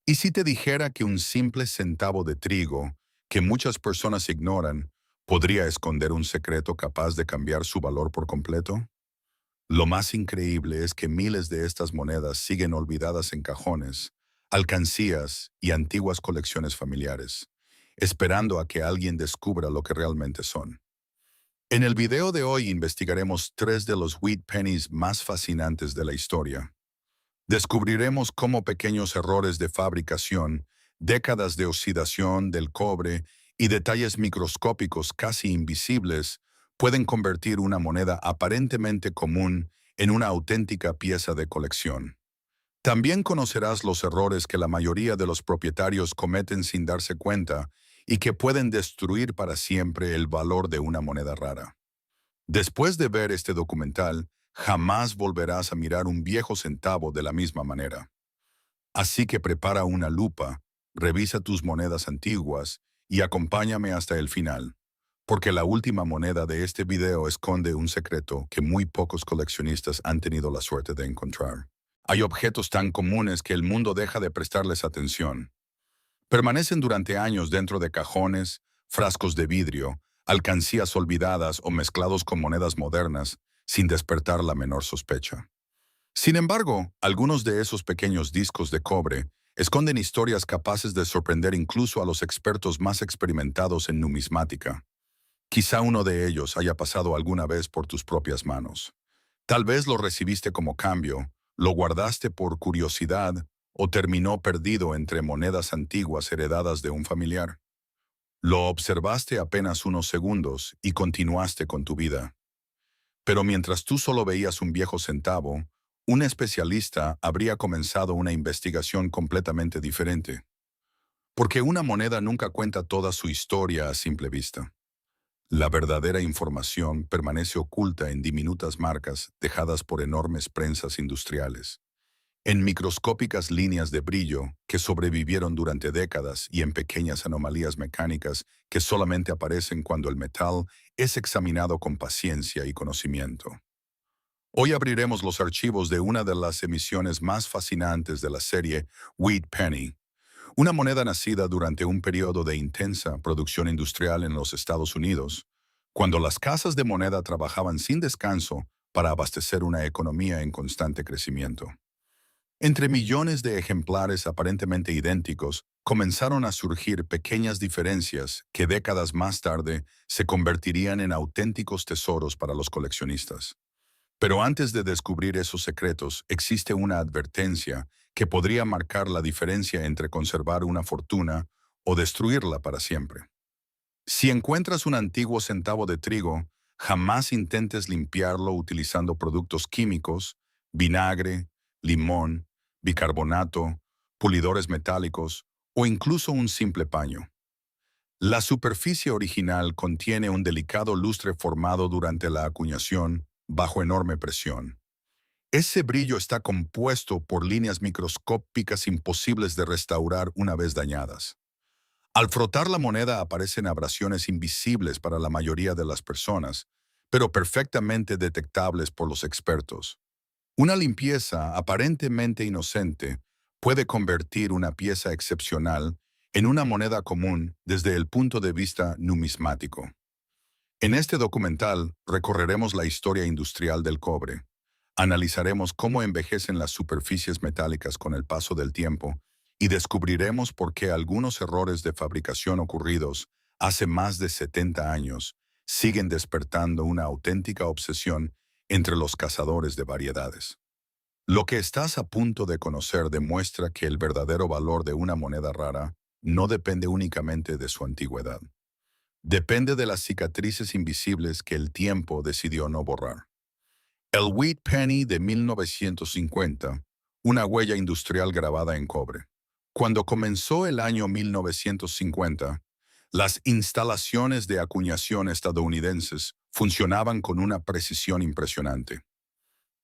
¿Y si te dijera que un simple centavo de trigo, que muchas personas ignoran, podría esconder un secreto capaz de cambiar su valor por completo? Lo más increíble es que miles de estas monedas siguen olvidadas en cajones, alcancías y antiguas colecciones familiares, esperando a que alguien descubra lo que realmente son. En el video de hoy investigaremos tres de los wheat pennies más fascinantes de la historia. Descubriremos cómo pequeños errores de fabricación, décadas de oxidación del cobre y detalles microscópicos casi invisibles pueden convertir una moneda aparentemente común en una auténtica pieza de colección. También conocerás los errores que la mayoría de los propietarios cometen sin darse cuenta y que pueden destruir para siempre el valor de una moneda rara. Después de ver este documental, jamás volverás a mirar un viejo centavo de la misma manera. Así que prepara una lupa, revisa tus monedas antiguas y acompáñame hasta el final, porque la última moneda de este video esconde un secreto que muy pocos coleccionistas han tenido la suerte de encontrar. Hay objetos tan comunes que el mundo deja de prestarles atención. Permanecen durante años dentro de cajones, frascos de vidrio, alcancías olvidadas o mezclados con monedas modernas, sin despertar la menor sospecha. Sin embargo, algunos de esos pequeños discos de cobre esconden historias capaces de sorprender incluso a los expertos más experimentados en numismática. Quizá uno de ellos haya pasado alguna vez por tus propias manos. Tal vez lo recibiste como cambio, lo guardaste por curiosidad o terminó perdido entre monedas antiguas heredadas de un familiar. Lo observaste apenas unos segundos y continuaste con tu vida. Pero mientras tú solo veías un viejo centavo, un especialista habría comenzado una investigación completamente diferente. Porque una moneda nunca cuenta toda su historia a simple vista. La verdadera información permanece oculta en diminutas marcas dejadas por enormes prensas industriales, en microscópicas líneas de brillo que sobrevivieron durante décadas y en pequeñas anomalías mecánicas que solamente aparecen cuando el metal es examinado con paciencia y conocimiento. Hoy abriremos los archivos de una de las emisiones más fascinantes de la serie Wheat Penny, una moneda nacida durante un periodo de intensa producción industrial en los Estados Unidos, cuando las casas de moneda trabajaban sin descanso para abastecer una economía en constante crecimiento. Entre millones de ejemplares aparentemente idénticos, comenzaron a surgir pequeñas diferencias que décadas más tarde se convertirían en auténticos tesoros para los coleccionistas. Pero antes de descubrir esos secretos, existe una advertencia que podría marcar la diferencia entre conservar una fortuna o destruirla para siempre. Si encuentras un antiguo centavo de trigo, jamás intentes limpiarlo utilizando productos químicos, vinagre, limón, bicarbonato, pulidores metálicos o incluso un simple paño. La superficie original contiene un delicado lustre formado durante la acuñación bajo enorme presión. Ese brillo está compuesto por líneas microscópicas imposibles de restaurar una vez dañadas. Al frotar la moneda aparecen abrasiones invisibles para la mayoría de las personas, pero perfectamente detectables por los expertos. Una limpieza aparentemente inocente puede convertir una pieza excepcional en una moneda común desde el punto de vista numismático. En este documental recorreremos la historia industrial del cobre. Analizaremos cómo envejecen las superficies metálicas con el paso del tiempo y descubriremos por qué algunos errores de fabricación ocurridos hace más de 70 años siguen despertando una auténtica obsesión entre los cazadores de variedades. Lo que estás a punto de conocer demuestra que el verdadero valor de una moneda rara no depende únicamente de su antigüedad. Depende de las cicatrices invisibles que el tiempo decidió no borrar. El Wheat Penny de 1950, una huella industrial grabada en cobre. Cuando comenzó el año 1950, las instalaciones de acuñación estadounidenses funcionaban con una precisión impresionante.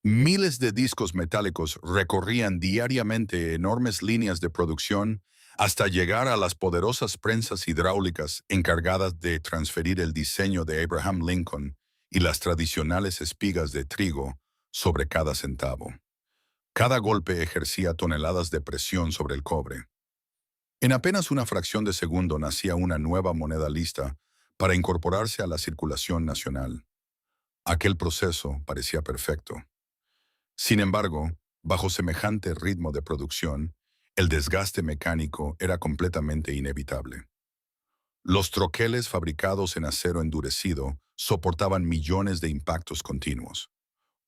Miles de discos metálicos recorrían diariamente enormes líneas de producción hasta llegar a las poderosas prensas hidráulicas encargadas de transferir el diseño de Abraham Lincoln y las tradicionales espigas de trigo sobre cada centavo. Cada golpe ejercía toneladas de presión sobre el cobre. En apenas una fracción de segundo nacía una nueva moneda lista para incorporarse a la circulación nacional. Aquel proceso parecía perfecto. Sin embargo, bajo semejante ritmo de producción, el desgaste mecánico era completamente inevitable. Los troqueles fabricados en acero endurecido soportaban millones de impactos continuos.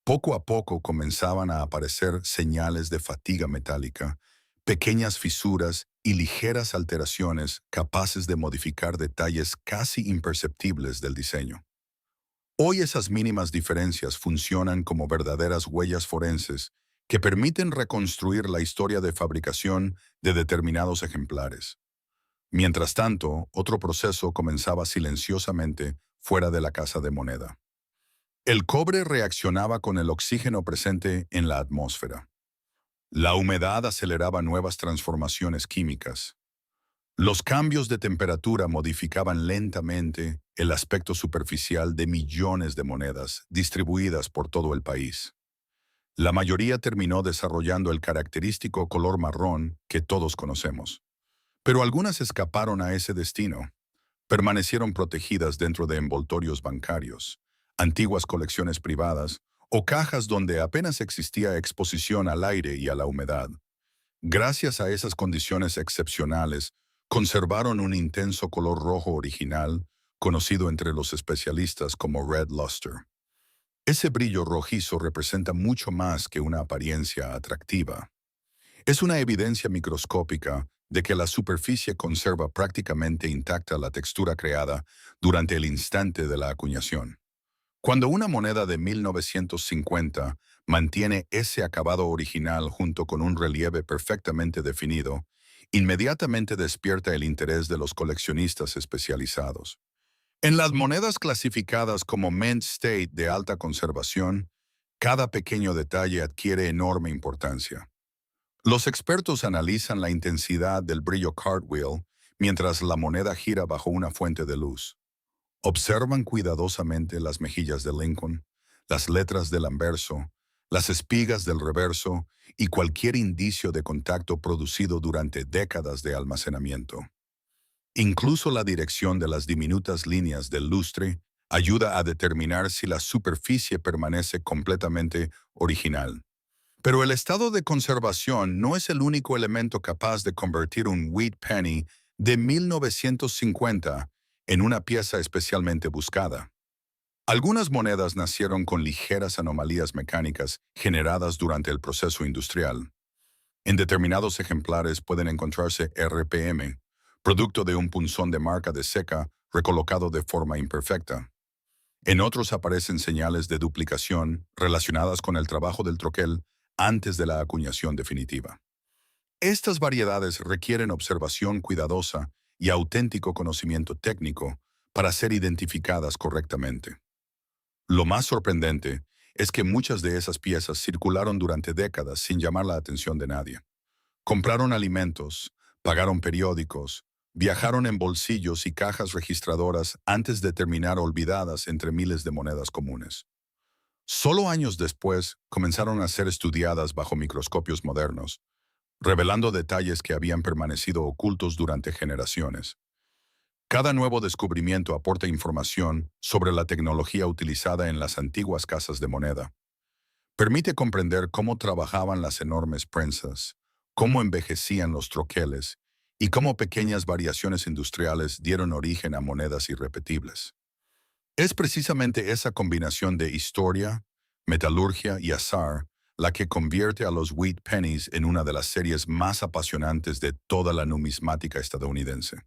Poco a poco comenzaban a aparecer señales de fatiga metálica, pequeñas fisuras y ligeras alteraciones capaces de modificar detalles casi imperceptibles del diseño. Hoy esas mínimas diferencias funcionan como verdaderas huellas forenses que permiten reconstruir la historia de fabricación de determinados ejemplares. Mientras tanto, otro proceso comenzaba silenciosamente fuera de la casa de moneda. El cobre reaccionaba con el oxígeno presente en la atmósfera. La humedad aceleraba nuevas transformaciones químicas. Los cambios de temperatura modificaban lentamente el aspecto superficial de millones de monedas distribuidas por todo el país. La mayoría terminó desarrollando el característico color marrón que todos conocemos. Pero algunas escaparon a ese destino. Permanecieron protegidas dentro de envoltorios bancarios, antiguas colecciones privadas o cajas donde apenas existía exposición al aire y a la humedad. Gracias a esas condiciones excepcionales, conservaron un intenso color rojo original, conocido entre los especialistas como red luster. Ese brillo rojizo representa mucho más que una apariencia atractiva. Es una evidencia microscópica de que la superficie conserva prácticamente intacta la textura creada durante el instante de la acuñación. Cuando una moneda de 1950 mantiene ese acabado original junto con un relieve perfectamente definido, inmediatamente despierta el interés de los coleccionistas especializados. En las monedas clasificadas como Mint State de alta conservación, cada pequeño detalle adquiere enorme importancia. Los expertos analizan la intensidad del brillo cartwheel mientras la moneda gira bajo una fuente de luz. Observan cuidadosamente las mejillas de Lincoln, las letras del anverso, las espigas del reverso y cualquier indicio de contacto producido durante décadas de almacenamiento. Incluso la dirección de las diminutas líneas del lustre ayuda a determinar si la superficie permanece completamente original. Pero el estado de conservación no es el único elemento capaz de convertir un wheat penny de 1950 en una pieza especialmente buscada. Algunas monedas nacieron con ligeras anomalías mecánicas generadas durante el proceso industrial. En determinados ejemplares pueden encontrarse RPM, producto de un punzón de marca de seca recolocado de forma imperfecta. En otros aparecen señales de duplicación relacionadas con el trabajo del troquel antes de la acuñación definitiva. Estas variedades requieren observación cuidadosa y auténtico conocimiento técnico para ser identificadas correctamente. Lo más sorprendente es que muchas de esas piezas circularon durante décadas sin llamar la atención de nadie. Compraron alimentos, pagaron periódicos, viajaron en bolsillos y cajas registradoras antes de terminar olvidadas entre miles de monedas comunes. Solo años después comenzaron a ser estudiadas bajo microscopios modernos, revelando detalles que habían permanecido ocultos durante generaciones. Cada nuevo descubrimiento aporta información sobre la tecnología utilizada en las antiguas casas de moneda. Permite comprender cómo trabajaban las enormes prensas, cómo envejecían los troqueles y cómo pequeñas variaciones industriales dieron origen a monedas irrepetibles. Es precisamente esa combinación de historia, metalurgia y azar la que convierte a los wheat pennies en una de las series más apasionantes de toda la numismática estadounidense.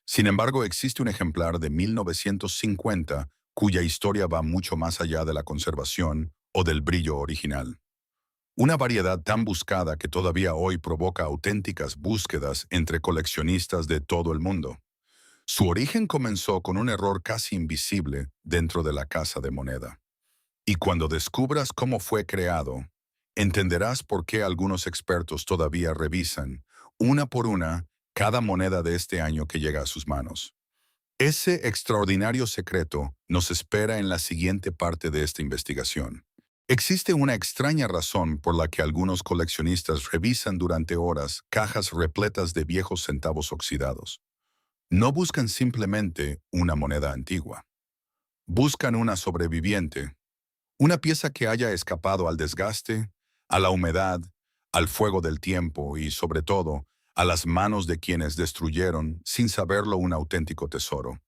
Sin embargo, existe un ejemplar de 1950 cuya historia va mucho más allá de la conservación o del brillo original. Una variedad tan buscada que todavía hoy provoca auténticas búsquedas entre coleccionistas de todo el mundo. Su origen comenzó con un error casi invisible dentro de la casa de moneda. Y cuando descubras cómo fue creado, entenderás por qué algunos expertos todavía revisan, una por una, cada moneda de este año que llega a sus manos. Ese extraordinario secreto nos espera en la siguiente parte de esta investigación. Existe una extraña razón por la que algunos coleccionistas revisan durante horas cajas repletas de viejos centavos oxidados. No buscan simplemente una moneda antigua. Buscan una sobreviviente, una pieza que haya escapado al desgaste, a la humedad, al fuego del tiempo y, sobre todo, a las manos de quienes destruyeron, sin saberlo, un auténtico tesoro.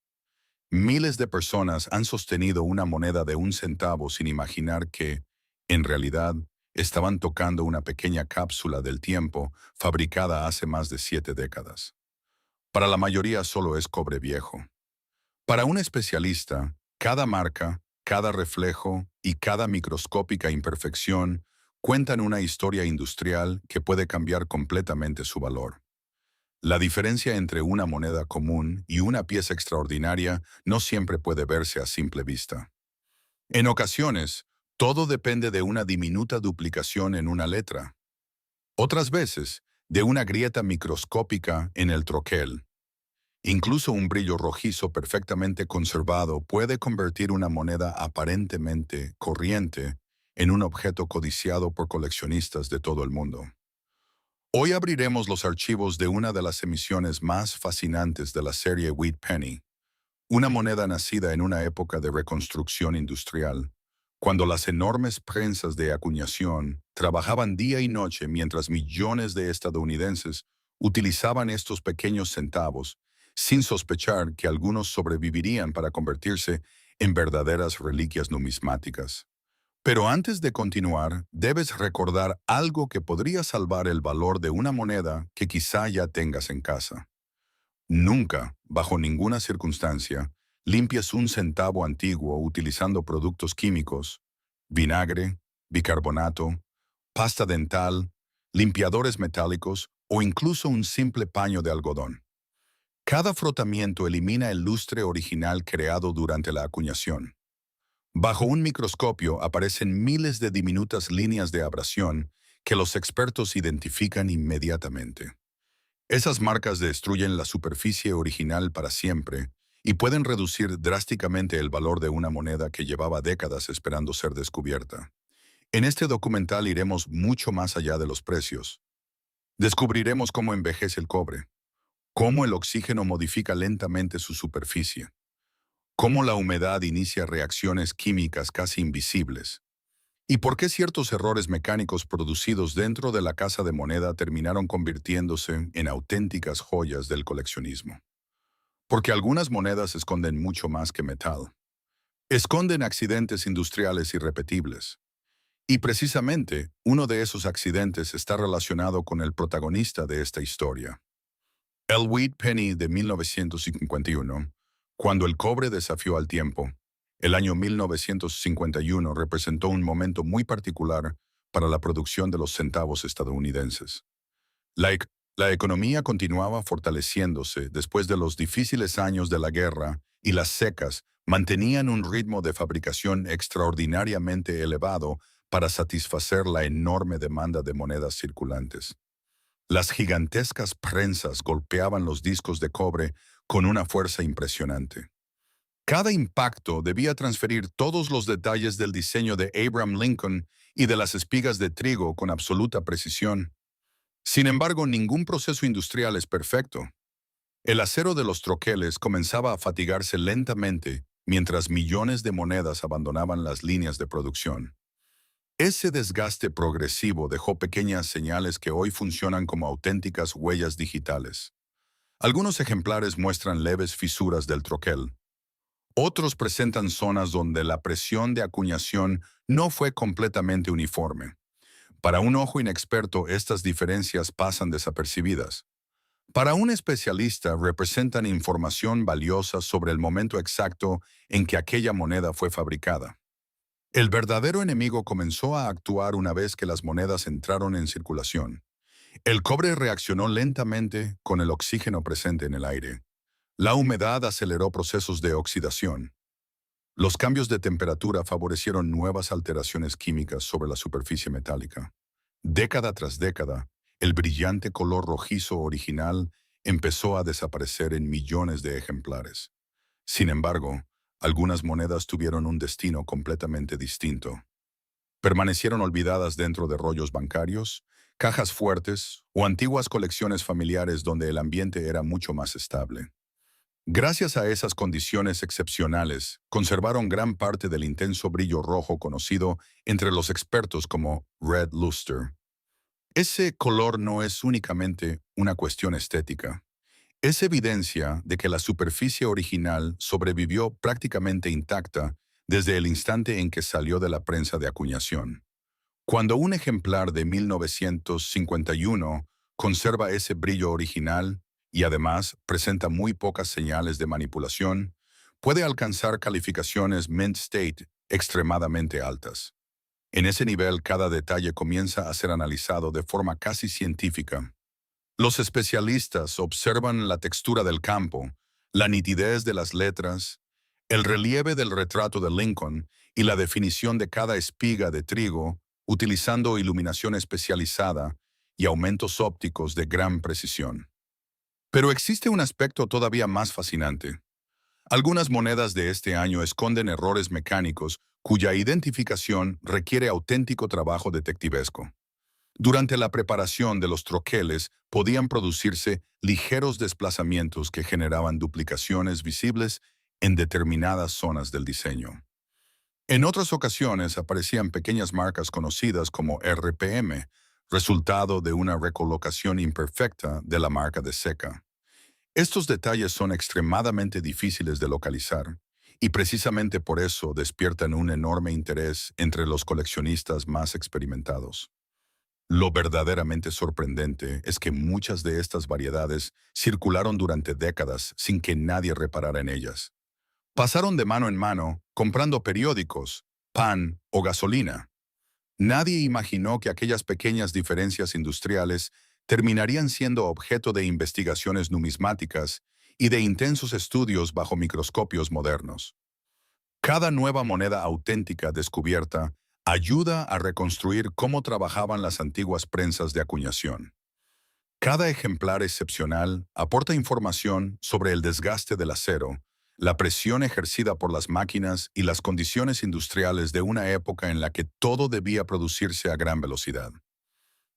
Miles de personas han sostenido una moneda de un centavo sin imaginar que, en realidad, estaban tocando una pequeña cápsula del tiempo fabricada hace más de 7 décadas. Para la mayoría solo es cobre viejo. Para un especialista, cada marca, cada reflejo y cada microscópica imperfección cuentan una historia industrial que puede cambiar completamente su valor. La diferencia entre una moneda común y una pieza extraordinaria no siempre puede verse a simple vista. En ocasiones, todo depende de una diminuta duplicación en una letra. Otras veces, de una grieta microscópica en el troquel. Incluso un brillo rojizo perfectamente conservado puede convertir una moneda aparentemente corriente en un objeto codiciado por coleccionistas de todo el mundo. Hoy abriremos los archivos de una de las emisiones más fascinantes de la serie Wheat Penny, una moneda nacida en una época de reconstrucción industrial, cuando las enormes prensas de acuñación trabajaban día y noche mientras millones de estadounidenses utilizaban estos pequeños centavos, sin sospechar que algunos sobrevivirían para convertirse en verdaderas reliquias numismáticas. Pero antes de continuar, debes recordar algo que podría salvar el valor de una moneda que quizá ya tengas en casa. Nunca, bajo ninguna circunstancia, limpies un centavo antiguo utilizando productos químicos, vinagre, bicarbonato, pasta dental, limpiadores metálicos o incluso un simple paño de algodón. Cada frotamiento elimina el lustre original creado durante la acuñación. Bajo un microscopio aparecen miles de diminutas líneas de abrasión que los expertos identifican inmediatamente. Esas marcas destruyen la superficie original para siempre y pueden reducir drásticamente el valor de una moneda que llevaba décadas esperando ser descubierta. En este documental iremos mucho más allá de los precios. Descubriremos cómo envejece el cobre, cómo el oxígeno modifica lentamente su superficie, cómo la humedad inicia reacciones químicas casi invisibles, y por qué ciertos errores mecánicos producidos dentro de la casa de moneda terminaron convirtiéndose en auténticas joyas del coleccionismo. Porque algunas monedas esconden mucho más que metal. Esconden accidentes industriales irrepetibles. Y precisamente, uno de esos accidentes está relacionado con el protagonista de esta historia. El Wheat Penny de 1951, cuando el cobre desafió al tiempo. El año 1951 representó un momento muy particular para la producción de los centavos estadounidenses. La, ec- la economía continuaba fortaleciéndose después de los difíciles años de la guerra y las secas mantenían un ritmo de fabricación extraordinariamente elevado para satisfacer la enorme demanda de monedas circulantes. Las gigantescas prensas golpeaban los discos de cobre con una fuerza impresionante. Cada impacto debía transferir todos los detalles del diseño de Abraham Lincoln y de las espigas de trigo con absoluta precisión. Sin embargo, ningún proceso industrial es perfecto. El acero de los troqueles comenzaba a fatigarse lentamente mientras millones de monedas abandonaban las líneas de producción. Ese desgaste progresivo dejó pequeñas señales que hoy funcionan como auténticas huellas digitales. Algunos ejemplares muestran leves fisuras del troquel. Otros presentan zonas donde la presión de acuñación no fue completamente uniforme. Para un ojo inexperto, estas diferencias pasan desapercibidas. Para un especialista, representan información valiosa sobre el momento exacto en que aquella moneda fue fabricada. El verdadero enemigo comenzó a actuar una vez que las monedas entraron en circulación. El cobre reaccionó lentamente con el oxígeno presente en el aire. La humedad aceleró procesos de oxidación. Los cambios de temperatura favorecieron nuevas alteraciones químicas sobre la superficie metálica. Década tras década, el brillante color rojizo original empezó a desaparecer en millones de ejemplares. Sin embargo, algunas monedas tuvieron un destino completamente distinto. permanecieron olvidadas dentro de rollos bancarios, cajas fuertes o antiguas colecciones familiares donde el ambiente era mucho más estable. Gracias a esas condiciones excepcionales, conservaron gran parte del intenso brillo rojo conocido entre los expertos como red luster. Ese color no es únicamente una cuestión estética. Es evidencia de que la superficie original sobrevivió prácticamente intacta desde el instante en que salió de la prensa de acuñación. Cuando un ejemplar de 1951 conserva ese brillo original y además presenta muy pocas señales de manipulación, puede alcanzar calificaciones Mint State extremadamente altas. En ese nivel, cada detalle comienza a ser analizado de forma casi científica. Los especialistas observan la textura del campo, la nitidez de las letras, el relieve del retrato de Lincoln y la definición de cada espiga de trigo, utilizando iluminación especializada y aumentos ópticos de gran precisión. Pero existe un aspecto todavía más fascinante. Algunas monedas de este año esconden errores mecánicos cuya identificación requiere auténtico trabajo detectivesco. Durante la preparación de los troqueles podían producirse ligeros desplazamientos que generaban duplicaciones visibles en determinadas zonas del diseño. En otras ocasiones aparecían pequeñas marcas conocidas como RPM, resultado de una recolocación imperfecta de la marca de seca. Estos detalles son extremadamente difíciles de localizar, y precisamente por eso despiertan un enorme interés entre los coleccionistas más experimentados. Lo verdaderamente sorprendente es que muchas de estas variedades circularon durante décadas sin que nadie reparara en ellas. Pasaron de mano en mano, comprando periódicos, pan o gasolina. Nadie imaginó que aquellas pequeñas diferencias industriales terminarían siendo objeto de investigaciones numismáticas y de intensos estudios bajo microscopios modernos. Cada nueva moneda auténtica descubierta ayuda a reconstruir cómo trabajaban las antiguas prensas de acuñación. Cada ejemplar excepcional aporta información sobre el desgaste del acero, la presión ejercida por las máquinas y las condiciones industriales de una época en la que todo debía producirse a gran velocidad.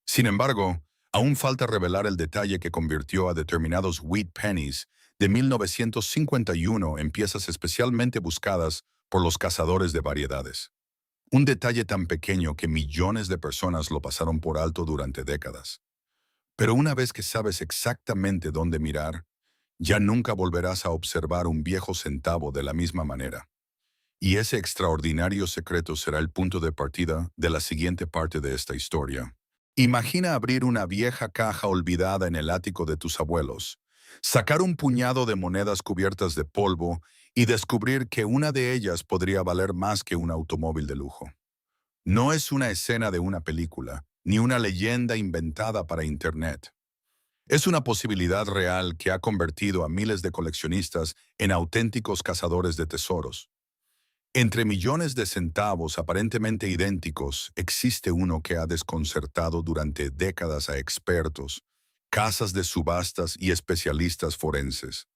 Sin embargo, aún falta revelar el detalle que convirtió a determinados wheat pennies de 1951 en piezas especialmente buscadas por los cazadores de variedades. Un detalle tan pequeño que millones de personas lo pasaron por alto durante décadas. Pero una vez que sabes exactamente dónde mirar, ya nunca volverás a observar un viejo centavo de la misma manera. Y ese extraordinario secreto será el punto de partida de la siguiente parte de esta historia. Imagina abrir una vieja caja olvidada en el ático de tus abuelos, sacar un puñado de monedas cubiertas de polvo y descubrir que una de ellas podría valer más que un automóvil de lujo. No es una escena de una película, ni una leyenda inventada para Internet. Es una posibilidad real que ha convertido a miles de coleccionistas en auténticos cazadores de tesoros. Entre millones de centavos aparentemente idénticos, existe uno que ha desconcertado durante décadas a expertos, casas de subastas y especialistas forenses.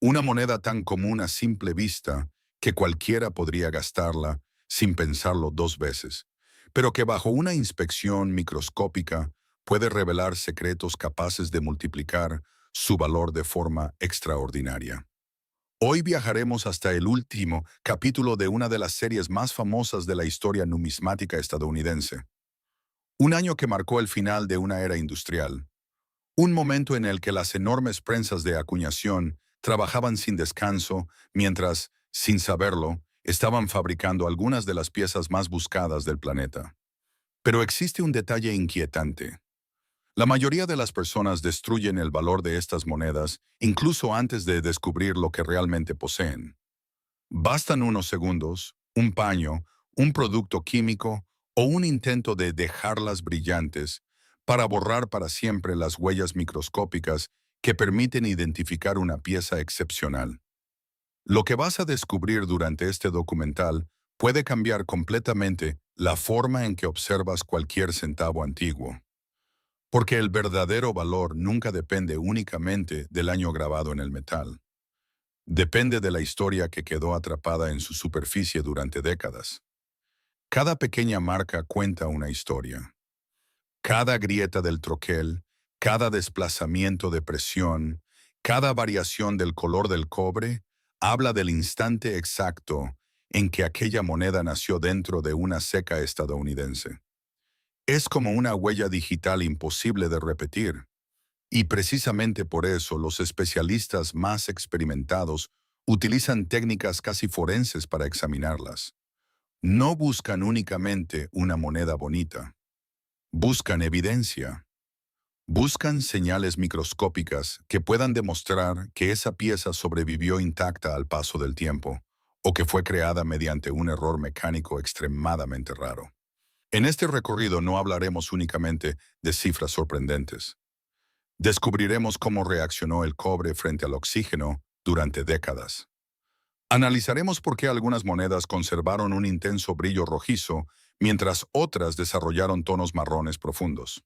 Una moneda tan común a simple vista que cualquiera podría gastarla sin pensarlo dos veces, pero que bajo una inspección microscópica puede revelar secretos capaces de multiplicar su valor de forma extraordinaria. Hoy viajaremos hasta el último capítulo de una de las series más famosas de la historia numismática estadounidense. Un año que marcó el final de una era industrial. Un momento en el que las enormes prensas de acuñación trabajaban sin descanso mientras, sin saberlo, estaban fabricando algunas de las piezas más buscadas del planeta. Pero existe un detalle inquietante. La mayoría de las personas destruyen el valor de estas monedas incluso antes de descubrir lo que realmente poseen. Bastan unos segundos, un paño, un producto químico o un intento de dejarlas brillantes para borrar para siempre las huellas microscópicas que permiten identificar una pieza excepcional. Lo que vas a descubrir durante este documental puede cambiar completamente la forma en que observas cualquier centavo antiguo. Porque el verdadero valor nunca depende únicamente del año grabado en el metal. Depende de la historia que quedó atrapada en su superficie durante décadas. Cada pequeña marca cuenta una historia. Cada grieta del troquel, cada desplazamiento de presión, cada variación del color del cobre, habla del instante exacto en que aquella moneda nació dentro de una ceca estadounidense. Es como una huella digital imposible de repetir, y precisamente por eso los especialistas más experimentados utilizan técnicas casi forenses para examinarlas. No buscan únicamente una moneda bonita, buscan evidencia. Buscan señales microscópicas que puedan demostrar que esa pieza sobrevivió intacta al paso del tiempo o que fue creada mediante un error mecánico extremadamente raro. En este recorrido no hablaremos únicamente de cifras sorprendentes. Descubriremos cómo reaccionó el cobre frente al oxígeno durante décadas. Analizaremos por qué algunas monedas conservaron un intenso brillo rojizo mientras otras desarrollaron tonos marrones profundos.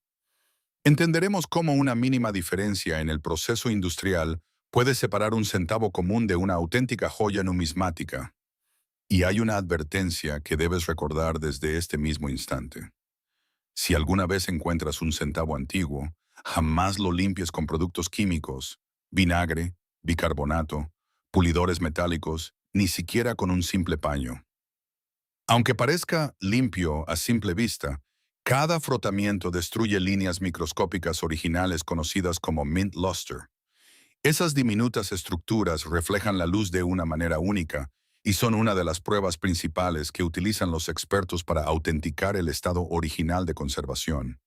Entenderemos cómo una mínima diferencia en el proceso industrial puede separar un centavo común de una auténtica joya numismática. Y hay una advertencia que debes recordar desde este mismo instante. Si alguna vez encuentras un centavo antiguo, jamás lo limpies con productos químicos, vinagre, bicarbonato, pulidores metálicos, ni siquiera con un simple paño. Aunque parezca limpio a simple vista, cada frotamiento destruye líneas microscópicas originales conocidas como mint luster. Esas diminutas estructuras reflejan la luz de una manera única y son una de las pruebas principales que utilizan los expertos para autenticar el estado original de conservación.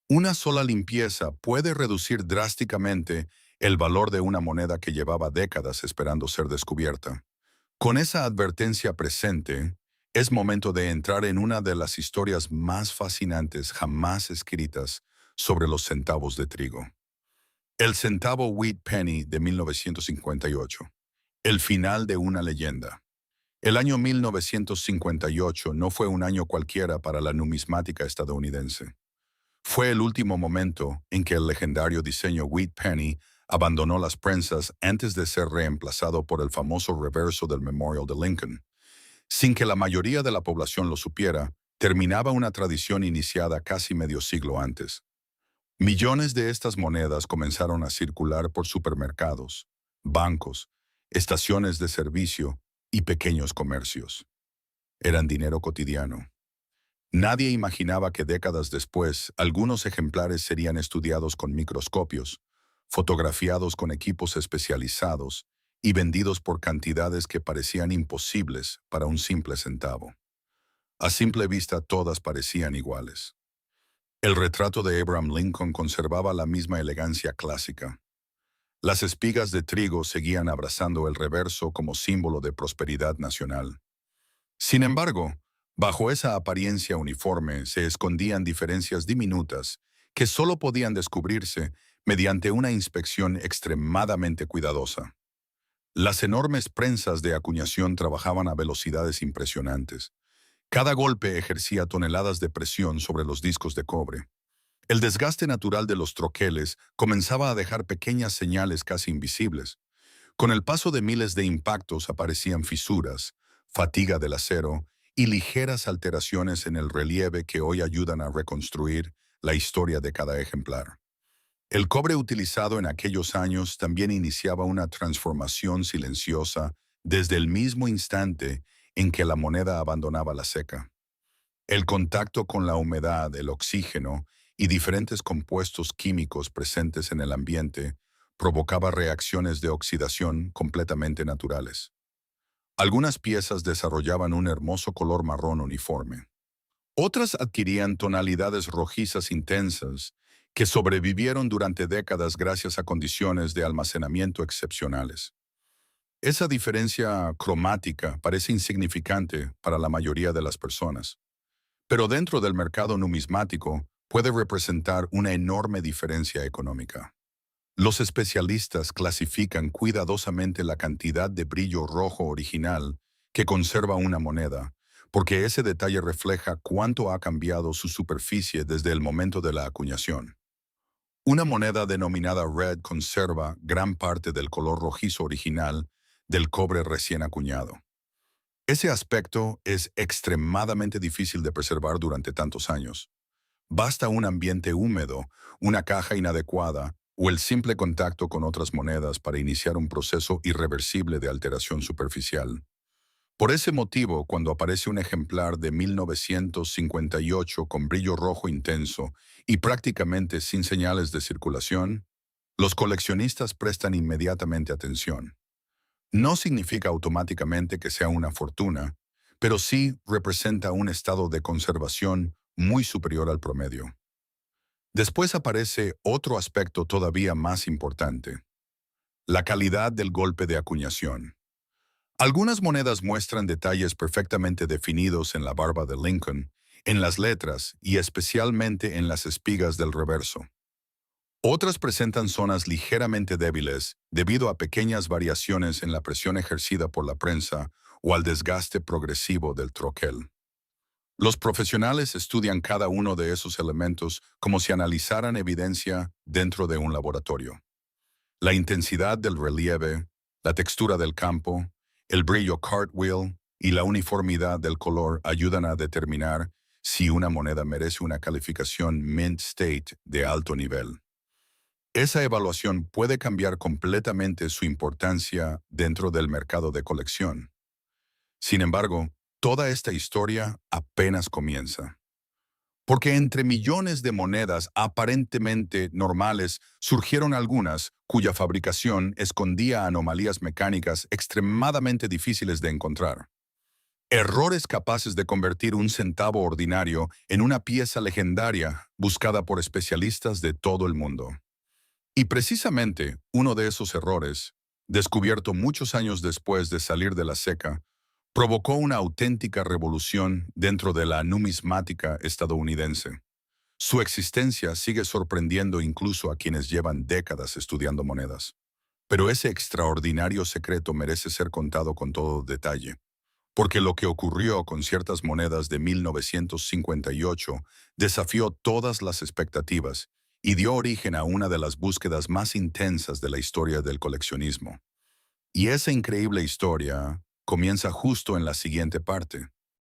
Una sola limpieza puede reducir drásticamente el valor de una moneda que llevaba décadas esperando ser descubierta. Con esa advertencia presente, es momento de entrar en una de las historias más fascinantes jamás escritas sobre los centavos de trigo. El centavo Wheat Penny de 1958. El final de una leyenda. El año 1958 no fue un año cualquiera para la numismática estadounidense. Fue el último momento en que el legendario diseño Wheat Penny abandonó las prensas antes de ser reemplazado por el famoso reverso del Memorial de Lincoln. Sin que la mayoría de la población lo supiera, terminaba una tradición iniciada casi medio siglo antes. Millones de estas monedas comenzaron a circular por supermercados, bancos, estaciones de servicio y pequeños comercios. Eran dinero cotidiano. Nadie imaginaba que décadas después, algunos ejemplares serían estudiados con microscopios, fotografiados con equipos especializados y vendidos por cantidades que parecían imposibles para un simple centavo. A simple vista todas parecían iguales. El retrato de Abraham Lincoln conservaba la misma elegancia clásica. Las espigas de trigo seguían abrazando el reverso como símbolo de prosperidad nacional. Sin embargo, bajo esa apariencia uniforme se escondían diferencias diminutas que solo podían descubrirse mediante una inspección extremadamente cuidadosa. Las enormes prensas de acuñación trabajaban a velocidades impresionantes. Cada golpe ejercía toneladas de presión sobre los discos de cobre. El desgaste natural de los troqueles comenzaba a dejar pequeñas señales casi invisibles. Con el paso de miles de impactos aparecían fisuras, fatiga del acero y ligeras alteraciones en el relieve que hoy ayudan a reconstruir la historia de cada ejemplar. El cobre utilizado en aquellos años también iniciaba una transformación silenciosa desde el mismo instante en que la moneda abandonaba la ceca. El contacto con la humedad, el oxígeno y diferentes compuestos químicos presentes en el ambiente provocaba reacciones de oxidación completamente naturales. Algunas piezas desarrollaban un hermoso color marrón uniforme. Otras adquirían tonalidades rojizas intensas que sobrevivieron durante décadas gracias a condiciones de almacenamiento excepcionales. Esa diferencia cromática parece insignificante para la mayoría de las personas, pero dentro del mercado numismático puede representar una enorme diferencia económica. Los especialistas clasifican cuidadosamente la cantidad de brillo rojo original que conserva una moneda, porque ese detalle refleja cuánto ha cambiado su superficie desde el momento de la acuñación. Una moneda denominada Red conserva gran parte del color rojizo original del cobre recién acuñado. Ese aspecto es extremadamente difícil de preservar durante tantos años. Basta un ambiente húmedo, una caja inadecuada o el simple contacto con otras monedas para iniciar un proceso irreversible de alteración superficial. Por ese motivo, cuando aparece un ejemplar de 1958 con brillo rojo intenso y prácticamente sin señales de circulación, los coleccionistas prestan inmediatamente atención. No significa automáticamente que sea una fortuna, pero sí representa un estado de conservación muy superior al promedio. Después aparece otro aspecto todavía más importante: la calidad del golpe de acuñación. Algunas monedas muestran detalles perfectamente definidos en la barba de Lincoln, en las letras y especialmente en las espigas del reverso. Otras presentan zonas ligeramente débiles debido a pequeñas variaciones en la presión ejercida por la prensa o al desgaste progresivo del troquel. Los profesionales estudian cada uno de esos elementos como si analizaran evidencia dentro de un laboratorio. La intensidad del relieve, la textura del campo, el brillo cartwheel y la uniformidad del color ayudan a determinar si una moneda merece una calificación Mint State de alto nivel. Esa evaluación puede cambiar completamente su importancia dentro del mercado de colección. Sin embargo, toda esta historia apenas comienza. Porque entre millones de monedas aparentemente normales surgieron algunas cuya fabricación escondía anomalías mecánicas extremadamente difíciles de encontrar. Errores capaces de convertir un centavo ordinario en una pieza legendaria buscada por especialistas de todo el mundo. Y precisamente uno de esos errores, descubierto muchos años después de salir de la seca, provocó una auténtica revolución dentro de la numismática estadounidense. Su existencia sigue sorprendiendo incluso a quienes llevan décadas estudiando monedas. Pero ese extraordinario secreto merece ser contado con todo detalle, porque lo que ocurrió con ciertas monedas de 1958 desafió todas las expectativas y dio origen a una de las búsquedas más intensas de la historia del coleccionismo. Y esa increíble historia comienza justo en la siguiente parte.